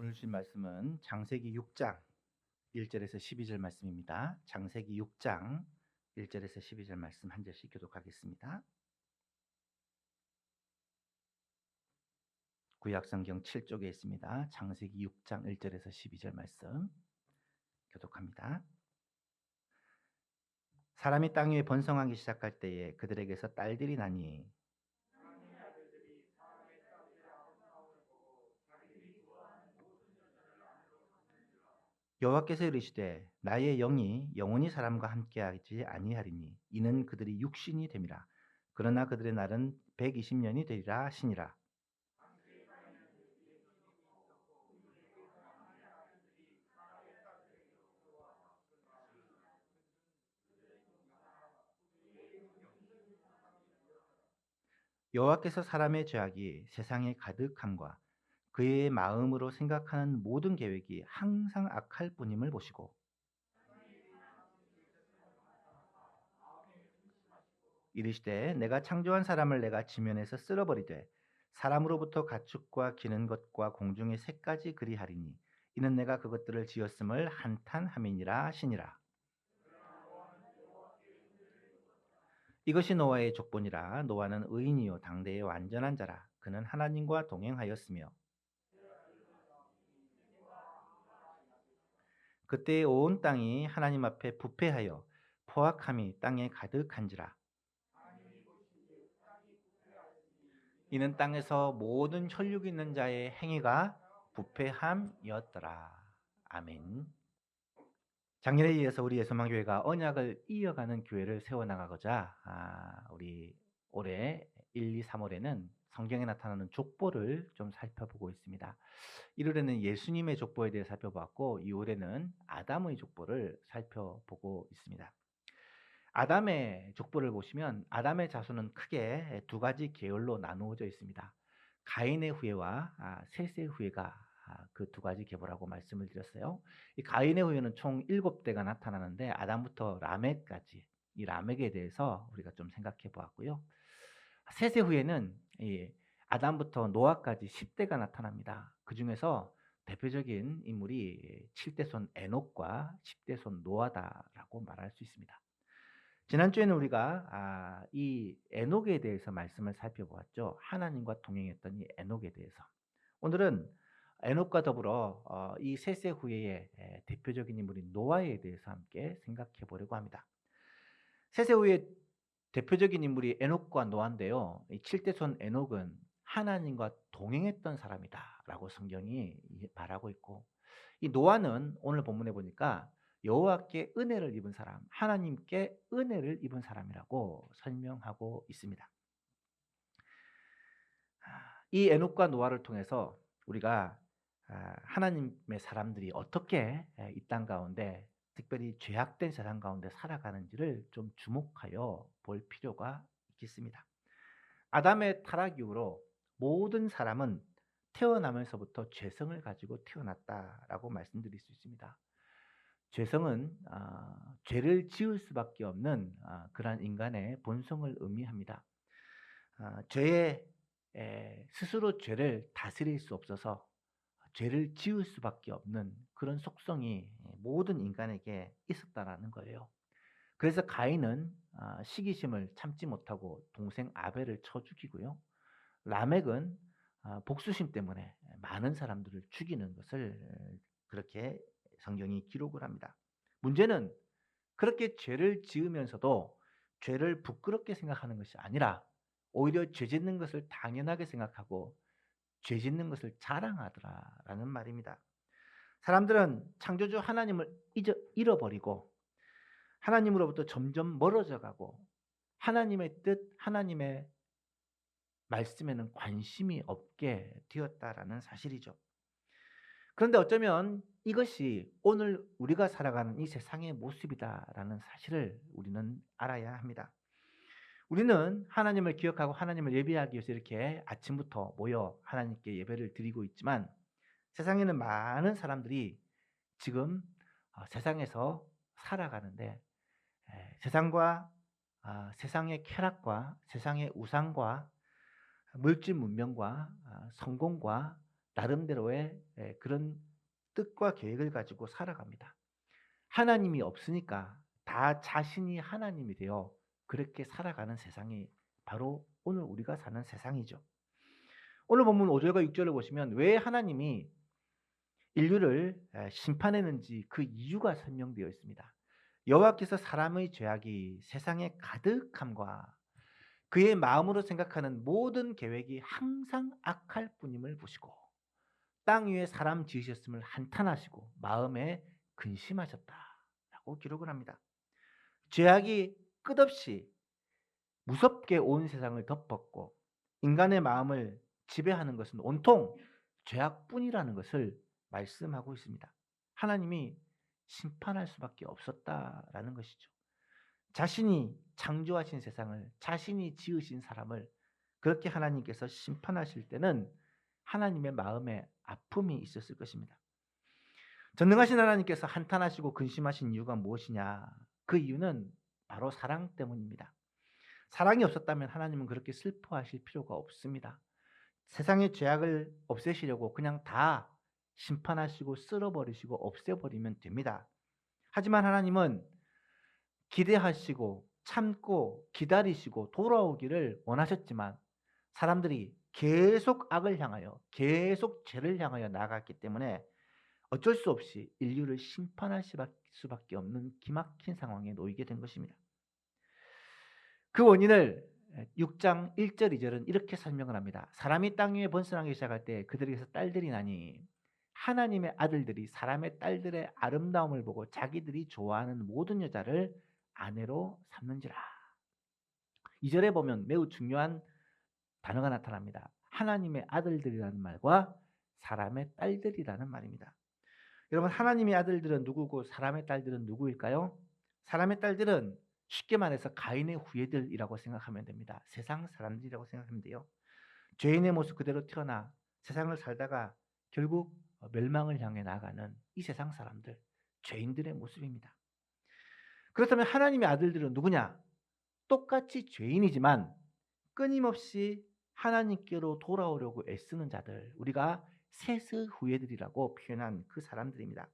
오늘 주신 말씀은 창세기 6장 1절에서 12절 말씀입니다. 창세기 6장 1절에서 12절 말씀 한 절씩 교독하겠습니다. 구약성경 7쪽에 있습니다. 창세기 6장 1절에서 12절 말씀 교독합니다. 사람이 땅 위에 번성하기 시작할 때에 그들에게서 딸들이 나니 여호와께서 이르시되 나의 영이 영원히 사람과 함께하지 아니하리니 이는 그들이 육신이 됨이라. 그러나 그들의 날은 120년이 되리라 하시니라. 여호와께서 사람의 죄악이 세상에 가득함과 그의 마음으로 생각하는 모든 계획이 항상 악할 뿐임을 보시고 이르시되 내가 창조한 사람을 내가 지면에서 쓸어버리되 사람으로부터 가축과 기는 것과 공중의 새까지 그리하리니 이는 내가 그것들을 지었음을 한탄함이니라 하시니라. 이것이 노아의 족본이라. 노아는 의인이요 당대의 완전한 자라. 그는 하나님과 동행하였으며 그때의 온 땅이 하나님 앞에 부패하여 포악함이 땅에 가득한지라. 이는 땅에서 모든 혈육 있는 자의 행위가 부패함이었더라. 아멘. 작년에 이어서 우리 예수만교회가 언약을 이어가는 교회를 세워나가고자 우리 올해 1, 2, 3월에는 성경에 나타나는 족보를 좀 살펴보고 있습니다. 1월에는 예수님의 족보에 대해 살펴봤고 2월에는 아담의 족보를 살펴보고 있습니다. 아담의 족보를 보시면 아담의 자손은 크게 두 가지 계열로 나누어져 있습니다. 가인의 후예와 셋의 후예가 그 두 가지 계보라고 말씀을 드렸어요. 이 가인의 후예는 총 7대가 나타나는데 아담부터 라멕까지 이 라멕에 대해서 우리가 좀 생각해 보았고요. 셋의 후예는 아담부터 노아까지 10대가 나타납니다. 그 중에서 대표적인 인물이 7대 손 에녹과 10대 손 노아다라고 말할 수 있습니다. 지난주에는 우리가 이 에녹에 대해서 말씀을 살펴보았죠. 하나님과 동행했던 이 에녹에 대해서. 오늘은 에녹과 더불어 이 셋세 후예의 대표적인 인물인 노아에 대해서 함께 생각해 보려고 합니다. 셋세 후의 대표적인 인물이 에녹과 노아인데요. 이 7대 손 에녹은 하나님과 동행했던 사람이다라고 성경이 말하고 있고, 이 노아는 오늘 본문에 보니까 여호와께 은혜를 입은 사람, 하나님께 은혜를 입은 사람이라고 설명하고 있습니다. 이 에녹과 노아를 통해서 우리가 하나님의 사람들이 어떻게 이 땅 가운데 특별히 죄악된 세상 가운데 살아가는지를 좀 주목하여 볼 필요가 있겠습니다. 아담의 타락 이후로 모든 사람은 태어나면서부터 죄성을 가지고 태어났다라고 말씀드릴 수 있습니다. 죄성은 죄를 지을 수밖에 없는 그러한 인간의 본성을 의미합니다. 죄에 스스로 죄를 다스릴 수 없어서 죄를 지을 수밖에 없는 그런 속성이 모든 인간에게 있었다라는 거예요. 그래서 가인은 시기심을 참지 못하고 동생 아벨을 쳐 죽이고요. 라멕은 복수심 때문에 많은 사람들을 죽이는 것을 그렇게 성경이 기록을 합니다. 문제는 그렇게 죄를 지으면서도 죄를 부끄럽게 생각하는 것이 아니라 오히려 죄 짓는 것을 당연하게 생각하고 죄 짓는 것을 자랑하더라라는 말입니다. 사람들은 창조주 하나님을 잃어버리고 하나님으로부터 점점 멀어져 가고 하나님의 뜻, 하나님의 말씀에는 관심이 없게 되었다라는 사실이죠. 그런데 어쩌면 이것이 오늘 우리가 살아가는 이 세상의 모습이다라는 사실을 우리는 알아야 합니다. 우리는 하나님을 기억하고 하나님을 예배하기 위해서 이렇게 아침부터 모여 하나님께 예배를 드리고 있지만 세상에는 많은 사람들이 지금 세상에서 살아가는데 세상과 세상의 쾌락과 세상의 우상과 물질 문명과 성공과 나름대로의 그런 뜻과 계획을 가지고 살아갑니다. 하나님이 없으니까 다 자신이 하나님이 되어 그렇게 살아가는 세상이 바로 오늘 우리가 사는 세상이죠. 오늘 본문 5절과 6절을 보시면 왜 하나님이 인류를 심판했는지 그 이유가 설명되어 있습니다. 여호와께서 사람의 죄악이 세상에 가득함과 그의 마음으로 생각하는 모든 계획이 항상 악할 뿐임을 보시고 땅 위에 사람 지으셨음을 한탄하시고 마음에 근심하셨다라고 기록을 합니다. 죄악이 끝없이 무섭게 온 세상을 덮었고 인간의 마음을 지배하는 것은 온통 죄악뿐이라는 것을 말씀하고 있습니다. 하나님이 심판할 수밖에 없었다라는 것이죠. 자신이 창조하신 세상을, 자신이 지으신 사람을 그렇게 하나님께서 심판하실 때는 하나님의 마음에 아픔이 있었을 것입니다. 전능하신 하나님께서 한탄하시고 근심하신 이유가 무엇이냐? 그 이유는 바로 사랑 때문입니다. 사랑이 없었다면 하나님은 그렇게 슬퍼하실 필요가 없습니다. 세상의 죄악을 없애시려고 그냥 다 심판하시고 쓸어버리시고 없애버리면 됩니다. 하지만 하나님은 기대하시고 참고 기다리시고 돌아오기를 원하셨지만 사람들이 계속 악을 향하여 계속 죄를 향하여 나아갔기 때문에 어쩔 수 없이 인류를 심판할 수밖에 없는 기막힌 상황에 놓이게 된 것입니다. 그 원인을 6장 1절 2절은 이렇게 설명을 합니다. 사람이 땅 위에 번성하기 시작할 때 그들에게서 딸들이 나니 하나님의 아들들이 사람의 딸들의 아름다움을 보고 자기들이 좋아하는 모든 여자를 아내로 삼는지라. 2절에 보면 매우 중요한 단어가 나타납니다. 하나님의 아들들이라는 말과 사람의 딸들이라는 말입니다. 여러분, 하나님의 아들들은 누구고 사람의 딸들은 누구일까요? 사람의 딸들은 쉽게 말해서 가인의 후예들이라고 생각하면 됩니다. 세상 사람들이라고 생각하면 돼요. 죄인의 모습 그대로 태어나 세상을 살다가 결국 멸망을 향해 나가는 이 세상 사람들, 죄인들의 모습입니다. 그렇다면 하나님의 아들들은 누구냐? 똑같이 죄인이지만 끊임없이 하나님께로 돌아오려고 애쓰는 자들, 우리가 세스 후예들이라고 표현한 그 사람들입니다.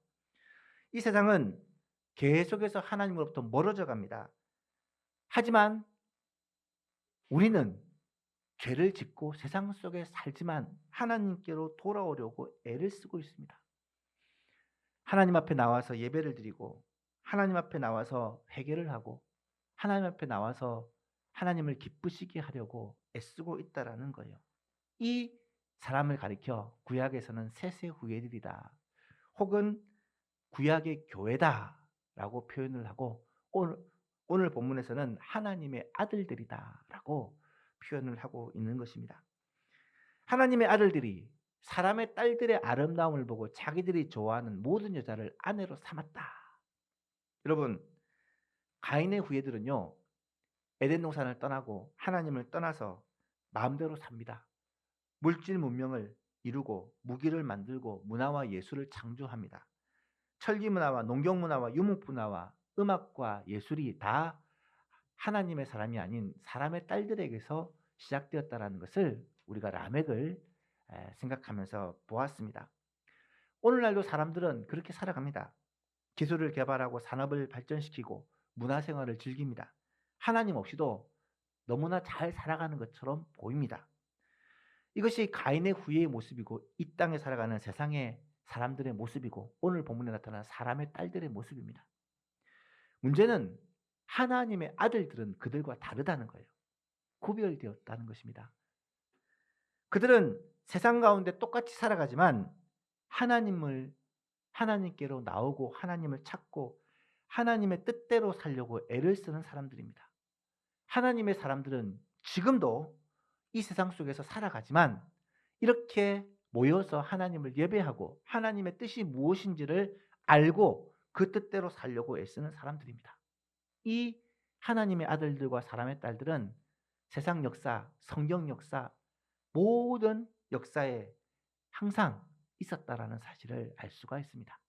이 세상은 계속해서 하나님으로부터 멀어져 갑니다. 하지만 우리는 죄를 짓고 세상 속에 살지만 하나님께로 돌아오려고 애를 쓰고 있습니다. 하나님 앞에 나와서 예배를 드리고 하나님 앞에 나와서 회개를 하고 하나님 앞에 나와서 하나님을 기쁘시게 하려고 애쓰고 있다라는 거예요. 이 사람을 가리켜 구약에서는 세세 후예들이다 혹은 구약의 교회다라고 표현을 하고 오늘 본문에서는 하나님의 아들들이다라고 표현을 하고 있는 것입니다. 하나님의 아들들이 사람의 딸들의 아름다움을 보고 자기들이 좋아하는 모든 여자를 아내로 삼았다. 여러분, 가인의 후예들은요, 에덴 동산을 떠나고 하나님을 떠나서 마음대로 삽니다. 물질 문명을 이루고 무기를 만들고 문화와 예술을 창조합니다. 철기 문화와 농경 문화와 유목 문화와 음악과 예술이 다 하나님의 사람이 아닌 사람의 딸들에게서 시작되었다는 것을 우리가 라멕을 생각하면서 보았습니다. 오늘날도 사람들은 그렇게 살아갑니다. 기술을 개발하고 산업을 발전시키고 문화생활을 즐깁니다. 하나님 없이도 너무나 잘 살아가는 것처럼 보입니다. 이것이 가인의 후예의 모습이고 이 땅에 살아가는 세상의 사람들의 모습이고 오늘 본문에 나타난 사람의 딸들의 모습입니다. 문제는 하나님의 아들들은 그들과 다르다는 거예요. 구별되었다는 것입니다. 그들은 세상 가운데 똑같이 살아가지만 하나님께로 나오고 하나님을 찾고 하나님의 뜻대로 살려고 애를 쓰는 사람들입니다. 하나님의 사람들은 지금도 이 세상 속에서 살아가지만 이렇게 모여서 하나님을 예배하고 하나님의 뜻이 무엇인지를 알고 그 뜻대로 살려고 애쓰는 사람들입니다. 이 하나님의 아들들과 사람의 딸들은 세상 역사, 성경 역사, 모든 역사에 항상 있었다라는 사실을 알 수가 있습니다.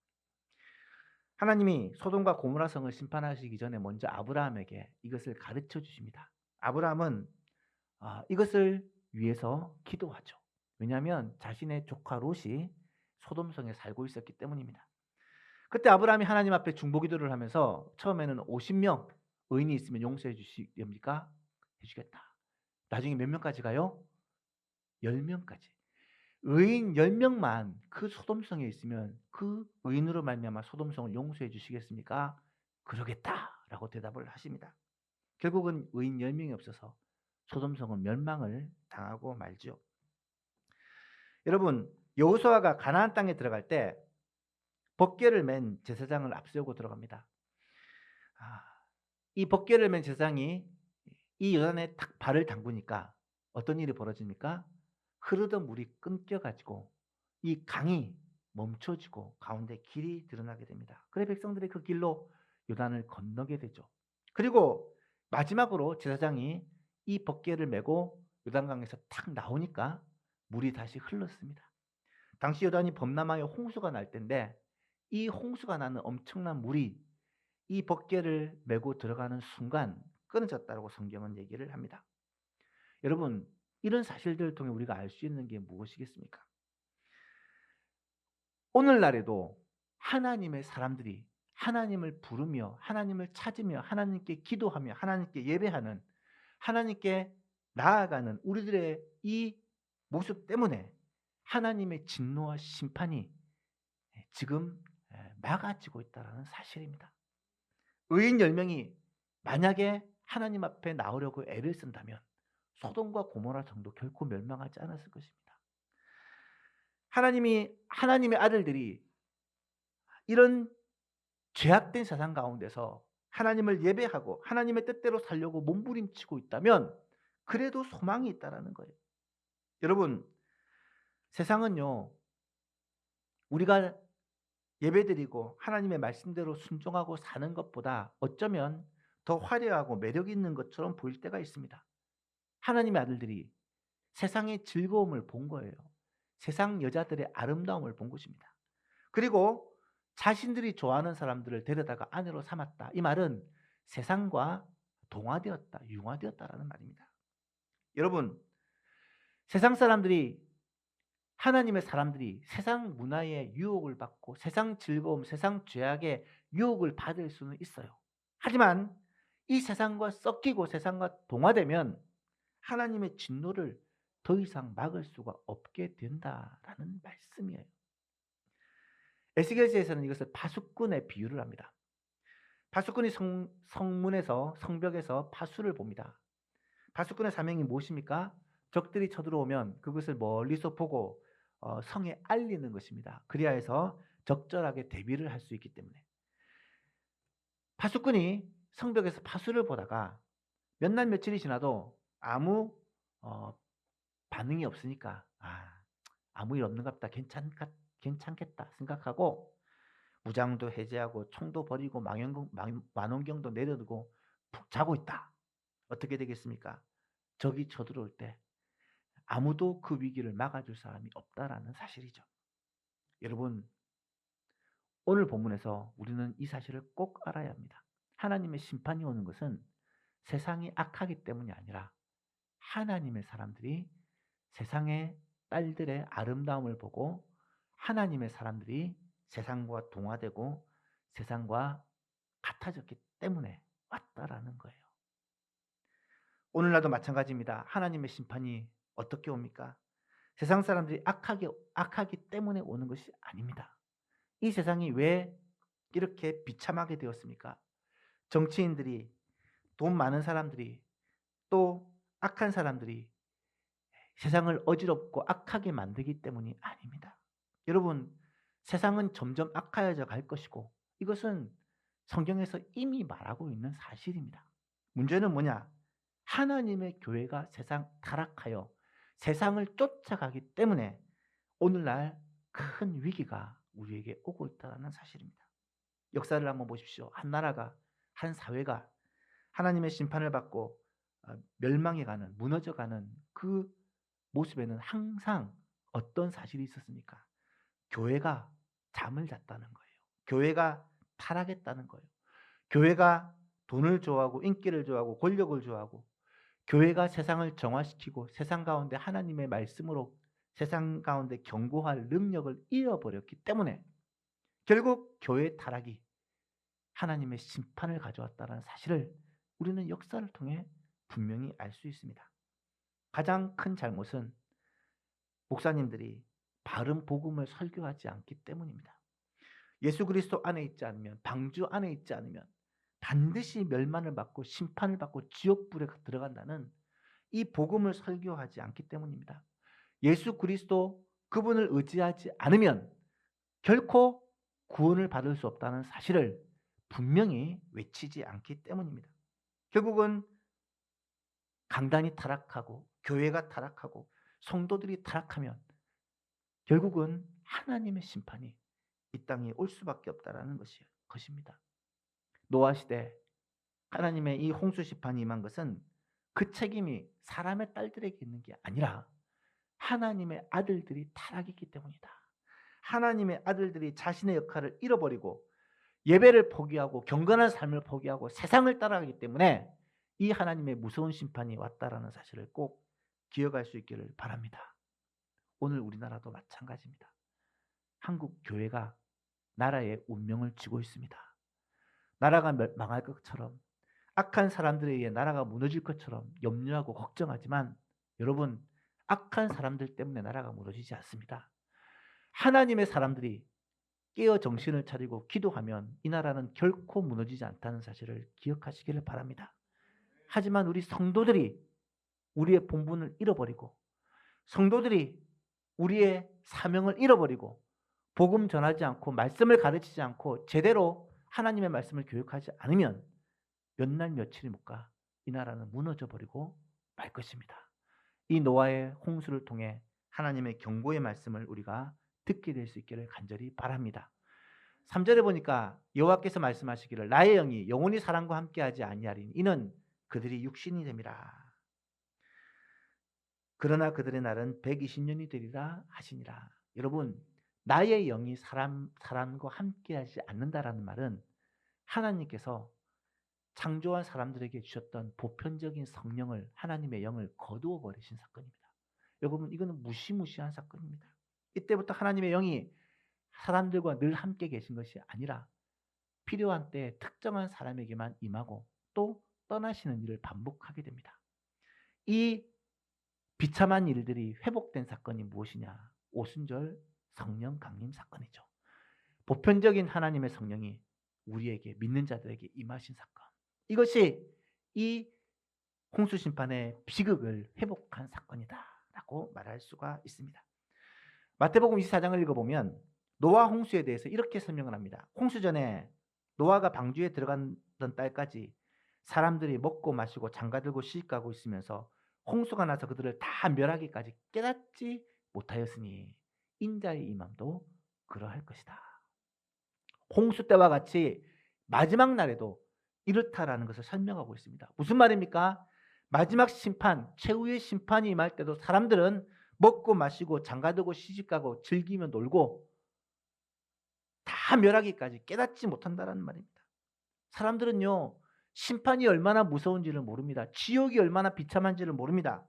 하나님이 소돔과 고모라 성을 심판하시기 전에 먼저 아브라함에게 이것을 가르쳐 주십니다. 아브라함은 이것을 위해서 기도하죠. 왜냐하면 자신의 조카 롯이 소돔성에 살고 있었기 때문입니다. 그때 아브라함이 하나님 앞에 중보기도를 하면서 처음에는 50명 의인이 있으면 용서해 주시렵니까? 해주겠다. 나중에 몇 명까지 가요? 10명까지. 의인 10명만 그 소돔성에 있으면 그 의인으로 말미암아 소돔성을 용서해 주시겠습니까? 그러겠다라고 대답을 하십니다. 결국은 의인 10명이 없어서 소돔성은 멸망을 당하고 말죠. 여러분, 여호수아가 가나안 땅에 들어갈 때 법궤를 맨 제사장을 앞세우고 들어갑니다. 이 법궤를 맨 제사장이 이 요단에 탁 발을 담그니까 어떤 일이 벌어집니까? 흐르던 물이 끊겨가지고 이 강이 멈춰지고 가운데 길이 드러나게 됩니다. 그래 백성들이 그 길로 요단을 건너게 되죠. 그리고 마지막으로 제사장이 이 법궤를 메고 요단강에서 탁 나오니까 물이 다시 흘렀습니다. 당시 요단이 범람하여 홍수가 날 때인데 이 홍수가 나는 엄청난 물이 이 법궤를 메고 들어가는 순간 끊어졌다고 성경은 얘기를 합니다. 여러분, 이런 사실들을 통해 우리가 알 수 있는 게 무엇이겠습니까? 오늘날에도 하나님의 사람들이 하나님을 부르며 하나님을 찾으며 하나님께 기도하며 하나님께 예배하는 하나님께 나아가는 우리들의 이 모습 때문에 하나님의 진노와 심판이 지금 막아지고 있다는 사실입니다. 의인 10명이 만약에 하나님 앞에 나오려고 애를 쓴다면 소돔과 고모라 정도 결코 멸망하지 않았을 것입니다. 하나님의 아들들이 이런 죄악된 세상 가운데서 하나님을 예배하고 하나님의 뜻대로 살려고 몸부림치고 있다면 그래도 소망이 있다라는 거예요. 여러분, 세상은요, 우리가 예배드리고 하나님의 말씀대로 순종하고 사는 것보다 어쩌면 더 화려하고 매력 있는 것처럼 보일 때가 있습니다. 하나님의 아들들이 세상의 즐거움을 본 거예요. 세상 여자들의 아름다움을 본 것입니다. 그리고 자신들이 좋아하는 사람들을 데려다가 아내로 삼았다. 이 말은 세상과 동화되었다, 융화되었다라는 말입니다. 여러분, 세상 사람들이 하나님의 사람들이 세상 문화의 유혹을 받고 세상 즐거움, 세상 죄악의 유혹을 받을 수는 있어요. 하지만 이 세상과 섞이고 세상과 동화되면 하나님의 진노를 더 이상 막을 수가 없게 된다라는 말씀이에요. 에스겔서에서는 이것을 파수꾼의 비유를 합니다. 파수꾼이 성문에서 성벽에서 파수를 봅니다. 파수꾼의 사명이 무엇입니까? 적들이 쳐들어오면 그것을 멀리서 보고 성에 알리는 것입니다. 그리하 해서 적절하게 대비를 할 수 있기 때문에. 파수꾼이 성벽에서 파수를 보다가 몇 날 며칠이 지나도 아무 반응이 없으니까 아무 일 없는가 보다 괜찮겠다 생각하고 무장도 해제하고 총도 버리고 망원경도 내려두고 푹 자고 있다. 어떻게 되겠습니까? 적이 쳐들어올 때 아무도 그 위기를 막아줄 사람이 없다라는 사실이죠. 여러분, 오늘 본문에서 우리는 이 사실을 꼭 알아야 합니다. 하나님의 심판이 오는 것은 세상이 악하기 때문이 아니라 하나님의 사람들이 세상의 딸들의 아름다움을 보고 하나님의 사람들이 세상과 동화되고 세상과 같아졌기 때문에 왔다라는 거예요. 오늘날도 마찬가지입니다. 하나님의 심판이 어떻게 옵니까? 세상 사람들이 악하기 때문에 오는 것이 아닙니다. 이 세상이 왜 이렇게 비참하게 되었습니까? 정치인들이, 돈 많은 사람들이, 또 악한 사람들이 세상을 어지럽고 악하게 만들기 때문이 아닙니다. 여러분, 세상은 점점 악하여져 갈 것이고 이것은 성경에서 이미 말하고 있는 사실입니다. 문제는 뭐냐? 하나님의 교회가 세상 타락하여 세상을 쫓아가기 때문에 오늘날 큰 위기가 우리에게 오고 있다는 사실입니다. 역사를 한번 보십시오. 한 나라가, 한 사회가 하나님의 심판을 받고 멸망해가는, 무너져가는 그 모습에는 항상 어떤 사실이 있었습니까? 교회가 잠을 잤다는 거예요. 교회가 타락했다는 거예요. 교회가 돈을 좋아하고 인기를 좋아하고 권력을 좋아하고 교회가 세상을 정화시키고 세상 가운데 하나님의 말씀으로 세상 가운데 경고할 능력을 잃어버렸기 때문에 결국 교회 타락이 하나님의 심판을 가져왔다는 사실을 우리는 역사를 통해 분명히 알 수 있습니다. 가장 큰 잘못은 목사님들이 바른 복음을 설교하지 않기 때문입니다. 예수 그리스도 안에 있지 않으면, 방주 안에 있지 않으면 반드시 멸망을 받고 심판을 받고 지옥불에 들어간다는 이 복음을 설교하지 않기 때문입니다. 예수 그리스도 그분을 의지하지 않으면 결코 구원을 받을 수 없다는 사실을 분명히 외치지 않기 때문입니다. 결국은 강단이 타락하고 교회가 타락하고 성도들이 타락하면 결국은 하나님의 심판이 이 땅에 올 수밖에 없다라는 것입니다. 노아 시대 하나님의 이 홍수 심판이 임한 것은 그 책임이 사람의 딸들에게 있는 게 아니라 하나님의 아들들이 타락했기 때문이다. 하나님의 아들들이 자신의 역할을 잃어버리고 예배를 포기하고 경건한 삶을 포기하고 세상을 따라가기 때문에 이 하나님의 무서운 심판이 왔다라는 사실을 꼭 기억할 수 있기를 바랍니다. 오늘 우리나라도 마찬가지입니다. 한국 교회가 나라의 운명을 쥐고 있습니다. 나라가 망할 것처럼 악한 사람들에 의해 나라가 무너질 것처럼 염려하고 걱정하지만 여러분, 악한 사람들 때문에 나라가 무너지지 않습니다. 하나님의 사람들이 깨어 정신을 차리고 기도하면 이 나라는 결코 무너지지 않다는 사실을 기억하시기를 바랍니다. 하지만 우리 성도들이 우리의 본분을 잃어버리고 성도들이 우리의 사명을 잃어버리고 복음 전하지 않고 말씀을 가르치지 않고 제대로 하나님의 말씀을 교육하지 않으면 몇 날 며칠이 못 가 이 나라는 무너져 버리고 말 것입니다. 이 노아의 홍수를 통해 하나님의 경고의 말씀을 우리가 듣게 될 수 있기를 간절히 바랍니다. 3절에 보니까 여호와께서 말씀하시기를 나의 영이 영원히 사람과 함께하지 아니하리니 이는 그들이 육신이 됨이라. 그러나 그들의 날은 120년이 되리라 하시니라. 여러분, 나의 영이 사람과 함께하지 않는다라는 말은 하나님께서 창조한 사람들에게 주셨던 보편적인 성령을 하나님의 영을 거두어 버리신 사건입니다. 여러분, 이거는 무시무시한 사건입니다. 이때부터 하나님의 영이 사람들과 늘 함께 계신 것이 아니라 필요한 때에 특정한 사람에게만 임하고 또 떠나시는 일을 반복하게 됩니다. 이 비참한 일들이 회복된 사건이 무엇이냐? 오순절 성령 강림 사건이죠. 보편적인 하나님의 성령이 우리에게 믿는 자들에게 임하신 사건. 이것이 이 홍수 심판의 비극을 회복한 사건이다라고 말할 수가 있습니다. 마태복음 24장을 읽어보면 노아 홍수에 대해서 이렇게 설명을 합니다. 홍수 전에 노아가 방주에 들어갔던 딸까지 사람들이 먹고 마시고 장가들고 시집가고 있으면서 홍수가 나서 그들을 다 멸하기까지 깨닫지 못하였으니 인자의 임함도 그러할 것이다. 홍수 때와 같이 마지막 날에도 이렇다라는 것을 설명하고 있습니다. 무슨 말입니까? 마지막 심판, 최후의 심판이 임할 때도 사람들은 먹고 마시고 장가들고 시집가고 즐기며 놀고 다 멸하기까지 깨닫지 못한다라는 말입니다. 사람들은요, 심판이 얼마나 무서운지를 모릅니다. 지옥이 얼마나 비참한지를 모릅니다.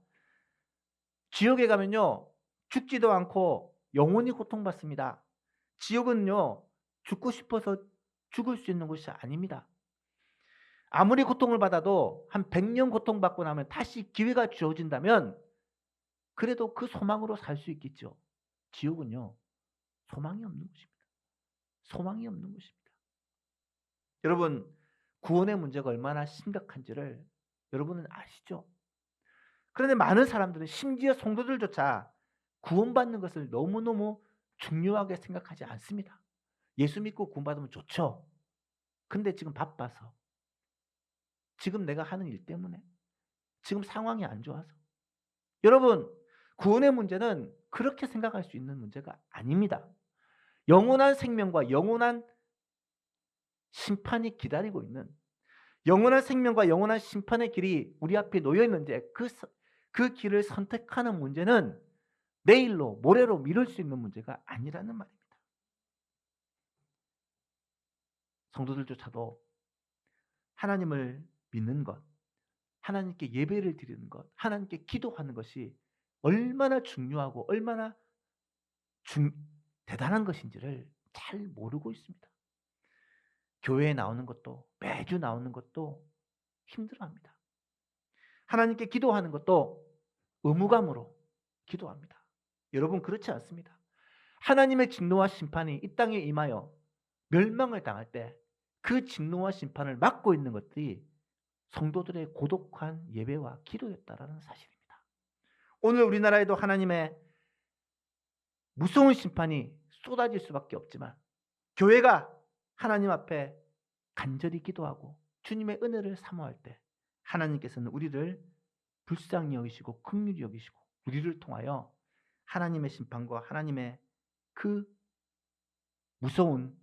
지옥에 가면요, 죽지도 않고 영원히 고통받습니다. 지옥은요, 죽고 싶어서 죽을 수 있는 곳이 아닙니다. 아무리 고통을 받아도 한 100년 고통받고 나면 다시 기회가 주어진다면 그래도 그 소망으로 살 수 있겠죠. 지옥은요, 소망이 없는 곳입니다. 소망이 없는 곳입니다. 여러분, 구원의 문제가 얼마나 심각한지를 여러분은 아시죠? 그런데 많은 사람들은 심지어 성도들조차 구원받는 것을 너무너무 중요하게 생각하지 않습니다. 예수 믿고 구원받으면 좋죠. 근데 지금 바빠서, 지금 내가 하는 일 때문에, 지금 상황이 안 좋아서. 여러분, 구원의 문제는 그렇게 생각할 수 있는 문제가 아닙니다. 영원한 생명과 영원한 심판이 기다리고 있는, 영원한 생명과 영원한 심판의 길이 우리 앞에 놓여 있는데 그 길을 선택하는 문제는 내일로 모레로 미룰 수 있는 문제가 아니라는 말입니다. 성도들조차도 하나님을 믿는 것, 하나님께 예배를 드리는 것, 하나님께 기도하는 것이 얼마나 중요하고 얼마나 중 대단한 것인지를 잘 모르고 있습니다. 교회에 나오는 것도 매주 나오는 것도 힘들어합니다. 하나님께 기도하는 것도 의무감으로 기도합니다. 여러분 그렇지 않습니다. 하나님의 진노와 심판이 이 땅에 임하여 멸망을 당할 때 그 진노와 심판을 막고 있는 것들이 성도들의 고독한 예배와 기도였다라는 사실입니다. 오늘 우리나라에도 하나님의 무서운 심판이 쏟아질 수밖에 없지만 교회가 하나님 앞에 간절히 기도하고 주님의 은혜를 사모할 때 하나님께서는 우리를 불쌍히 여기시고 긍휼히 여기시고 우리를 통하여 하나님의 심판과 하나님의 그 무서운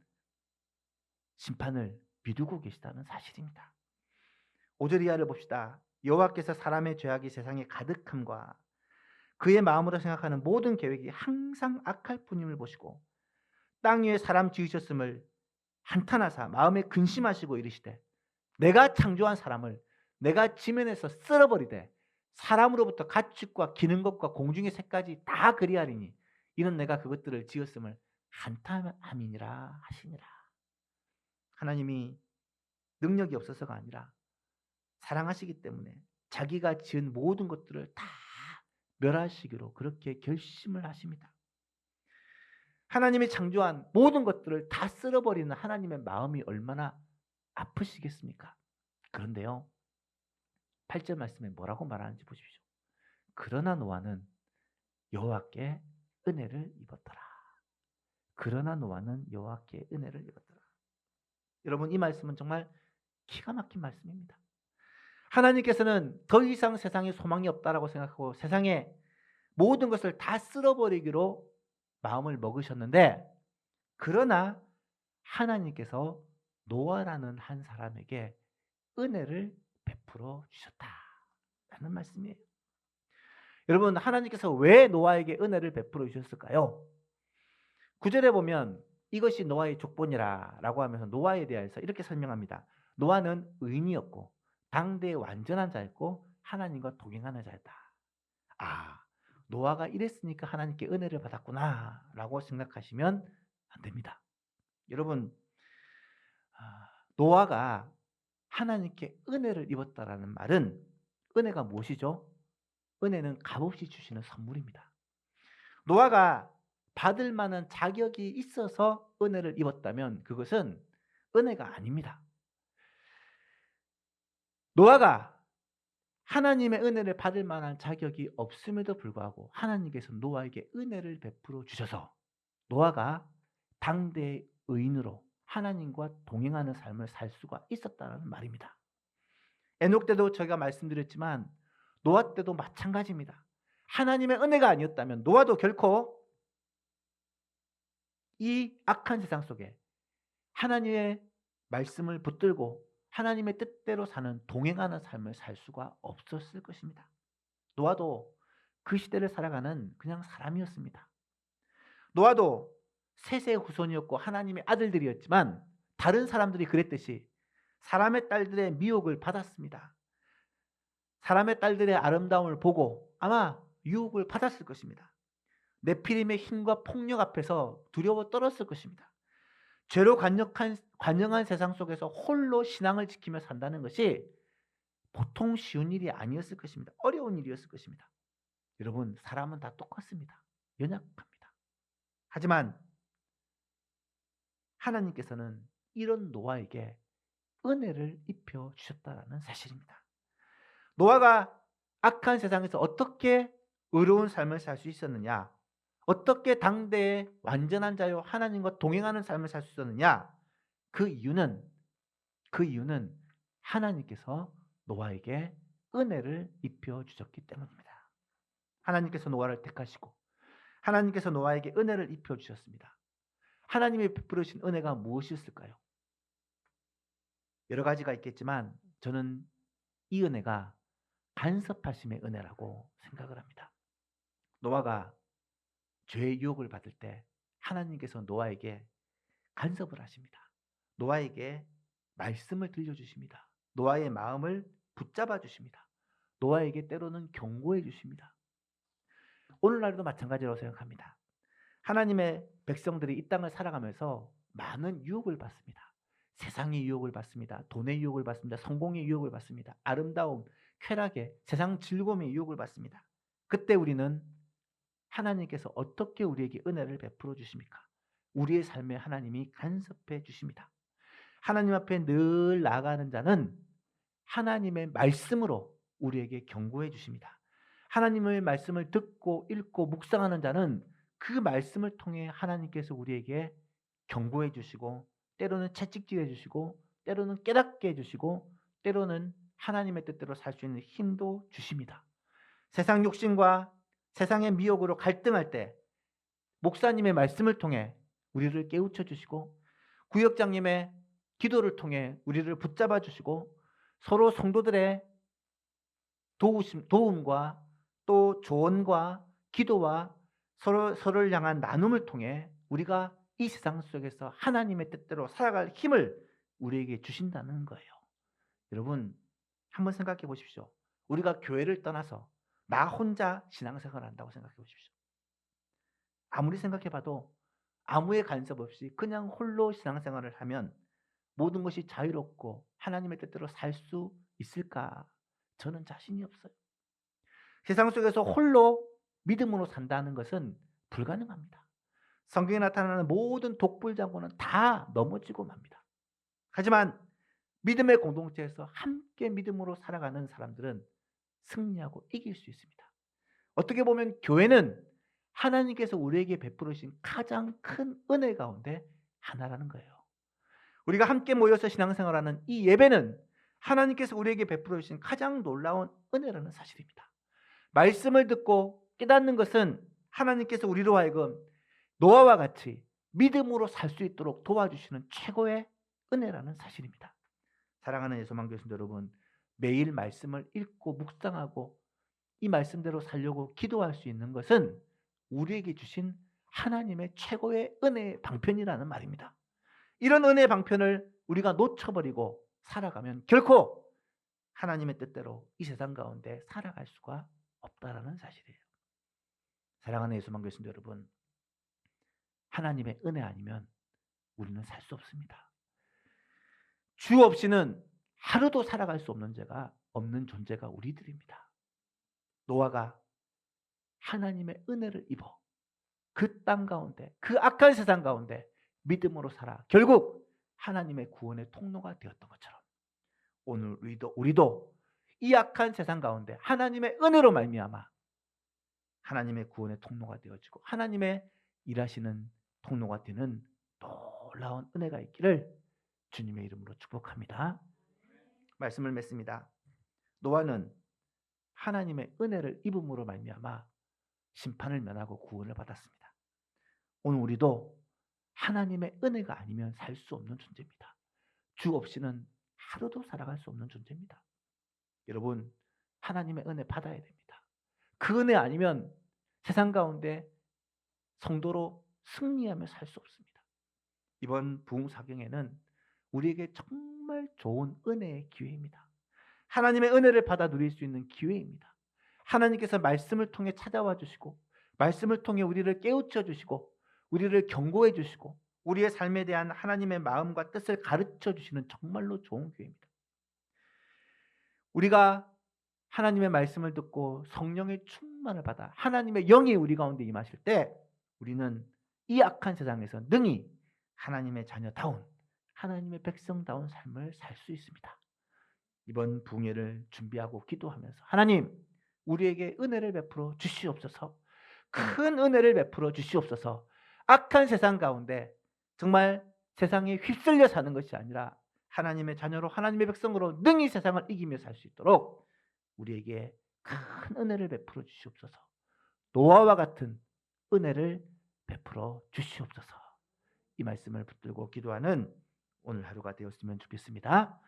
심판을 미루고 계시다는 사실입니다. 5절 이하를 봅시다. 여호와께서 사람의 죄악이 세상에 가득함과 그의 마음으로 생각하는 모든 계획이 항상 악할 뿐임을 보시고 땅 위에 사람 지으셨음을 한탄하사 마음에 근심하시고 이르시되 내가 창조한 사람을 내가 지면에서 쓸어버리되 사람으로부터 가축과 기는 것과 공중의 새까지 다 그리하리니 이는 내가 그것들을 지었음을 한탄함이니라 하시니라. 하나님이 능력이 없어서가 아니라 사랑하시기 때문에 자기가 지은 모든 것들을 다 멸하시기로 그렇게 결심을 하십니다. 하나님이 창조한 모든 것들을 다 쓸어버리는 하나님의 마음이 얼마나 아프시겠습니까? 그런데요, 8절 말씀에 뭐라고 말하는지 보십시오. 그러나 노아는 여호와께 은혜를 입었더라. 그러나 노아는 여호와께 은혜를 입었더라. 여러분 이 말씀은 정말 기가 막힌 말씀입니다. 하나님께서는 더 이상 세상에 소망이 없다라고 생각하고 세상에 모든 것을 다 쓸어버리기로 마음을 먹으셨는데 그러나 하나님께서 노아라는 한 사람에게 은혜를 베풀어 주셨다라는 말씀이에요. 여러분 하나님께서 왜 노아에게 은혜를 베풀어 주셨을까요? 9절에 보면 이것이 노아의 족본이라 라고 하면서 노아에 대해서 이렇게 설명합니다. 노아는 의인이었고 당대의 완전한 자였고 하나님과 동행하는 자였다. 아, 노아가 이랬으니까 하나님께 은혜를 받았구나 라고 생각하시면 안 됩니다. 여러분 노아가 하나님께 은혜를 입었다라는 말은 은혜가 무엇이죠? 은혜는 값없이 주시는 선물입니다. 노아가 받을 만한 자격이 있어서 은혜를 입었다면 그것은 은혜가 아닙니다. 노아가 하나님의 은혜를 받을 만한 자격이 없음에도 불구하고 하나님께서 노아에게 은혜를 베풀어 주셔서 노아가 당대의 의인으로 하나님과 동행하는 삶을 살 수가 있었다는 말입니다. 에녹 때도 제가 말씀드렸지만 노아 때도 마찬가지입니다. 하나님의 은혜가 아니었다면 노아도 결코 이 악한 세상 속에 하나님의 말씀을 붙들고 하나님의 뜻대로 사는 동행하는 삶을 살 수가 없었을 것입니다. 노아도 그 시대를 살아가는 그냥 사람이었습니다. 노아도 셋의 후손이었고 하나님의 아들들이었지만 다른 사람들이 그랬듯이 사람의 딸들의 미혹을 받았습니다. 사람의 딸들의 아름다움을 보고 아마 유혹을 받았을 것입니다. 네피림의 힘과 폭력 앞에서 두려워 떨었을 것입니다. 죄로 관영한 세상 속에서 홀로 신앙을 지키며 산다는 것이 보통 쉬운 일이 아니었을 것입니다. 어려운 일이었을 것입니다. 여러분 사람은 다 똑같습니다. 연약합니다. 하지만 하나님께서는 이런 노아에게 은혜를 입혀 주셨다는 사실입니다. 노아가 악한 세상에서 어떻게 의로운 삶을 살 수 있었느냐? 어떻게 당대의 완전한 자요 하나님과 동행하는 삶을 살 수 있었느냐? 그 이유는 하나님께서 노아에게 은혜를 입혀 주셨기 때문입니다. 하나님께서 노아를 택하시고 하나님께서 노아에게 은혜를 입혀 주셨습니다. 하나님이 베풀어 주신 은혜가 무엇이었을까요? 여러 가지가 있겠지만 저는 이 은혜가 간섭하심의 은혜라고 생각을 합니다. 노아가 죄의 유혹을 받을 때 하나님께서 노아에게 간섭을 하십니다. 노아에게 말씀을 들려주십니다. 노아의 마음을 붙잡아 주십니다. 노아에게 때로는 경고해 주십니다. 오늘날도 마찬가지라고 생각합니다. 하나님의 백성들이 이 땅을 살아가면서 많은 유혹을 받습니다. 세상의 유혹을 받습니다. 돈의 유혹을 받습니다. 성공의 유혹을 받습니다. 아름다움, 쾌락의, 세상 즐거움의 유혹을 받습니다. 그때 우리는 하나님께서 어떻게 우리에게 은혜를 베풀어 주십니까? 우리의 삶에 하나님이 간섭해 주십니다. 하나님 앞에 늘 나아가는 자는 하나님의 말씀으로 우리에게 경고해 주십니다. 하나님의 말씀을 듣고 읽고 묵상하는 자는 그 말씀을 통해 하나님께서 우리에게 경고해 주시고, 때로는 채찍질해 주시고, 때로는 깨닫게 해 주시고, 때로는 하나님의 뜻대로 살 수 있는 힘도 주십니다. 세상 욕심과 세상의 미혹으로 갈등할 때 목사님의 말씀을 통해 우리를 깨우쳐 주시고, 구역장님의 기도를 통해 우리를 붙잡아 주시고, 서로 성도들의 도움과 또 조언과 기도와 서로를 향한 나눔을 통해 우리가 이 세상 속에서 하나님의 뜻대로 살아갈 힘을 우리에게 주신다는 거예요. 여러분, 한번 생각해 보십시오. 우리가 교회를 떠나서 나 혼자 신앙생활을 한다고 생각해 보십시오. 아무리 생각해 봐도 아무의 간섭 없이 그냥 홀로 신앙생활을 하면 모든 것이 자유롭고 하나님의 뜻대로 살 수 있을까? 저는 자신이 없어요. 세상 속에서 홀로 믿음으로 산다는 것은 불가능합니다. 성경에 나타나는 모든 독불장군은 다 넘어지고 맙니다. 하지만 믿음의 공동체에서 함께 믿음으로 살아가는 사람들은 승리하고 이길 수 있습니다. 어떻게 보면 교회는 하나님께서 우리에게 베풀으신 가장 큰 은혜 가운데 하나라는 거예요. 우리가 함께 모여서 신앙생활하는 이 예배는 하나님께서 우리에게 베풀어 주신 가장 놀라운 은혜라는 사실입니다. 말씀을 듣고 깨닫는 것은 하나님께서 우리로 하여금 노아와 같이 믿음으로 살 수 있도록 도와주시는 최고의 은혜라는 사실입니다. 사랑하는 예수만 교수님 여러분, 매일 말씀을 읽고 묵상하고 이 말씀대로 살려고 기도할 수 있는 것은 우리에게 주신 하나님의 최고의 은혜의 방편이라는 말입니다. 이런 은혜의 방편을 우리가 놓쳐버리고 살아가면 결코 하나님의 뜻대로 이 세상 가운데 살아갈 수가 없다라는 사실이에요. 사랑하는 예수만 교수님 여러분, 하나님의 은혜 아니면 우리는 살 수 없습니다. 주 없이는 하루도 살아갈 수 없는 존재가 우리들입니다. 노아가 하나님의 은혜를 입어 그 땅 가운데, 그 악한 세상 가운데 믿음으로 살아 결국 하나님의 구원의 통로가 되었던 것처럼 오늘 우리도 이 악한 세상 가운데 하나님의 은혜로 말미암아 하나님의 구원의 통로가 되어지고 하나님의 일하시는 통로가 되는 놀라운 은혜가 있기를 주님의 이름으로 축복합니다. 말씀을 맺습니다. 노아는 하나님의 은혜를 입음으로 말미암아 심판을 면하고 구원을 받았습니다. 오늘 우리도 하나님의 은혜가 아니면 살 수 없는 존재입니다. 주 없이는 하루도 살아갈 수 없는 존재입니다. 여러분, 하나님의 은혜 받아야 됩니다. 그 은혜 아니면 세상 가운데 성도로 승리하며 살 수 없습니다. 이번 부흥사경에는 우리에게 정말 좋은 은혜의 기회입니다. 하나님의 은혜를 받아 누릴 수 있는 기회입니다. 하나님께서 말씀을 통해 찾아와 주시고 말씀을 통해 우리를 깨우쳐 주시고 우리를 경고해 주시고 우리의 삶에 대한 하나님의 마음과 뜻을 가르쳐 주시는 정말로 좋은 기회입니다. 우리가 하나님의 말씀을 듣고 성령의 충만을 받아 하나님의 영이 우리 가운데 임하실 때 우리는 이 악한 세상에서 능히 하나님의 자녀다운 하나님의 백성다운 삶을 살 수 있습니다. 이번 부흥회를 준비하고 기도하면서 하나님, 우리에게 은혜를 베풀어 주시옵소서. 큰 은혜를 베풀어 주시옵소서. 악한 세상 가운데 정말 세상에 휩쓸려 사는 것이 아니라 하나님의 자녀로 하나님의 백성으로 능히 세상을 이기며 살 수 있도록 우리에게 큰 은혜를 베풀어 주시옵소서. 노아와 같은 은혜를 베풀어 주시옵소서. 이 말씀을 붙들고 기도하는 오늘 하루가 되었으면 좋겠습니다.